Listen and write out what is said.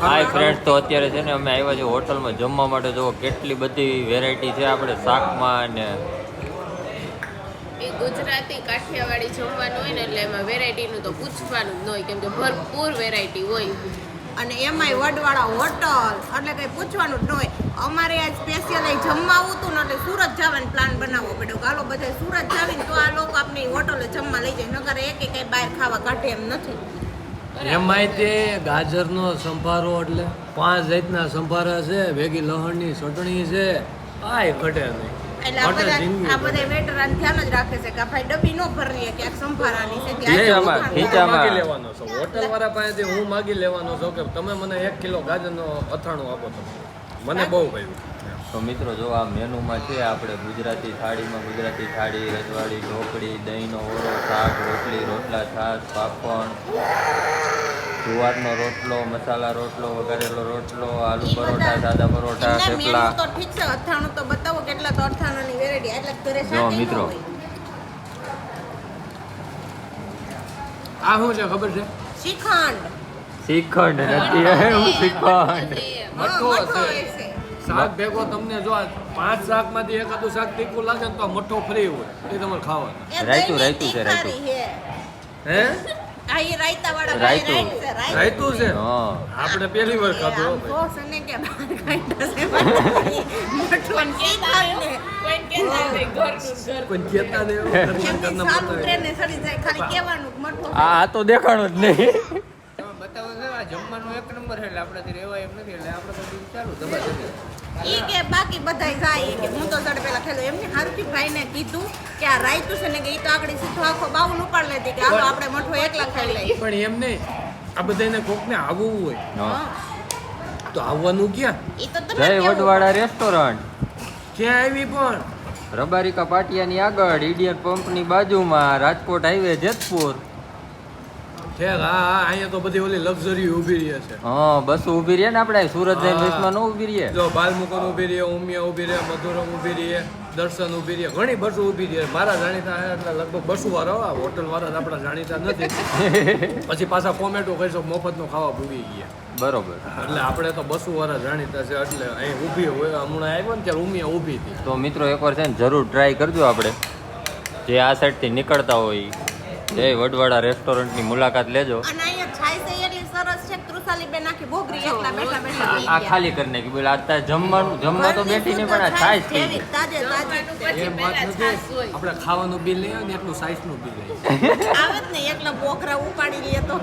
Hi friends, તો અત્યારે છે ને અમે આવ્યા છે હોટલમાં જમવા માટે. જો કેટલી બધી વેરાયટી છે આપણે શાકમાં ને એ ગુજરાતી કાઠિયાવાડી જમવાનું હોય ને એટલે એમાં વેરાયટીનું તો પૂછવાનું જ ન હોય, કેમ કે ભરપૂર વેરાયટી હોય. અને એમાંય વડવાળા હોટલ એટલે કંઈ પૂછવાનું જ ન હોય. અમારે આજ સ્પેશિયલ અહીં જમવા આવવું હતું ને એટલે સુરત જવાનો પ્લાન બનાવવો પડ્યો. હાલો બધા સુરત જાવીને તો આ લોકો આપણી હોટલે જમવા લઈ જાય, નકર એક કંઈ બહાર ખાવા કાઢે એમ નથી. એમાંય તે ગાજરનો સંભારો એટલે 5 જાતના સંભારા છે, ભેગી લહણની ચટણી છે, કાંઈ ઘટે નહીં. એટલે આ બધા વેટર આને ધ્યાન જ રાખે છે કે આ ભાઈ ડબ્બી ન ભરીએ કે આ સંભારાની છે કે માગી લેવાનો છો હોટલ વાળા પાસેથી, હું માગી લેવાનો છું કે તમે મને 1 કિલો ગાજરનો અથાણું આપો. તમે મને બહુ ભાવ્યું. તો મિત્રો જો આ મેનુમાં છે આપણે ગુજરાતી થાળીમાં ગુજરાતી થાળી, રજવાડી, ઢોકળી, દહીંનો ઓળો, શાક, રોટલી, રોટલા, છાશ, પાપડ, જુવારનો રોટલો, મસાલા રોટલો, વઘારેલો રોટલો, આલુ પરોઠા, સાદા પરોઠા, થેપલા. તો ઠીક છે, અથાણું તો બતાવો કેટલા તો અથાણાની વેરાયટી. એટલે ઘરે જો શાક મિત્રો આ શું છે ખબર છે? શ્રીખંડ શ્રીખંડ નથી, હું શ્રીખંડ મઠ્ઠો હશે. શાક ભેગો તમને જો 5 શાકમાંથી એકાદું શાક તીખું લાગે ને તો મઠ્ઠો ફ્રી હોય, એ તમારે ખાવાનું. રાયતું છે, રાયતું. હે આ એ રાયતાવાળા રાયતું. રાયતું છે? હા, આપણે પહેલી વાર ખાધું. હો ભાઈ. સોસ અને કે બહાર કાઢ્યા છે મઠું શ્રીખંડ ને કોઈ કહેતા નહીં, ઘરનું ઘર. કોઈ કહેતા નહીં એવું ઘરના ચાલુ બતાવે. ટ્રેને સડી જાય, ખાલી કહેવાનું કે મઠું આ તો દેખાણું જ નહીં. બતાવો છે આ જમવાનું 1 નંબર છે એટલે આપણાથી રહેવાય એમ નથી, એટલે આપણે તો ચાલુ દબા દબી. ઈ કે બાકી બધાય જાય કે હું તો સડ પેલા ખેલો એમને હાર્દિક ભાઈને કીધું કે આ રાયતું છે ને કે ઈ તો આગળ સીધો આખો બાઉલ ઉપાડ લેતી કે હાલો આપણે મઠો એકલા ખાઈ લઈએ. પણ એમ નહીં, આ બધાને કોકને આવવું હોય હા. તો આવવાનું ક્યાં? ઈ તો તમે જય કેવું વડવાડા રેસ્ટોરન્ટ, ક્યાં આવી પણ? રબારિકા પાટિયાની આગળ, ઇન્ડિયન પંપની બાજુમાં, રાજકોટ હાઈવે, જેતપુર. ઠેક, હા અહીંયા તો બધી ઓલી લક્ઝરી ઊભી રહે છે. હા, બસ ઊભી રહે ને આપણે સુરત જઈને હા. બસમાં ન ઊભી રહે. જો બાલમુકન ઊભી રહે, ઉમિયા ઊભી રહે, મધુરમ ઊભી રહે, દર્શન ઊભી રહે, ઘણી બસો ઊભી રહે. મારા જાણીતા છે એટલે લગભગ 200 વાર આવા. હોટલ વાળા જ આપણા જાણીતા નથી. પછી પાછા કોમેન્ટો કહીશો મફતનો ખાવા ભૂગી ગયા. બરોબર. એટલે આપણે તો 200 વાળા જાણીતા છે એટલે અહીં ઊભી હોય. હમણાં આવ્યો ને ત્યારે ઉમિયા ઊભી હતી. તો મિત્રો એકવાર છે ને જરૂર ટ્રાય કરજો. આપણે જે આ સાઈડથી નીકળતા હોય જય વડવાડા રેસ્ટોરન્ટની મુલાકાત લેજો. અને અહીંયા છાય છે એટલી સરસ છે તૃષાલી બેન આખી ભોગરી એકલા બેઠા બેઠા પી આ ગયા. ખાલી કરી નાખી. બોલે આ તાર જમવા તો બેઠી નહીં, પણ આ છાશ થઈ જેવી ગઈ. તાજે તાજી પછી એમ વાત પહેલા નથી. છાશ હોય. આપણે ખાવાનું બિલ લઈએ ને એટલું સાઈઝનું બિલ લઈએ. આવે જ ને એકલા બોકરા ઉપાડી લઈએ તો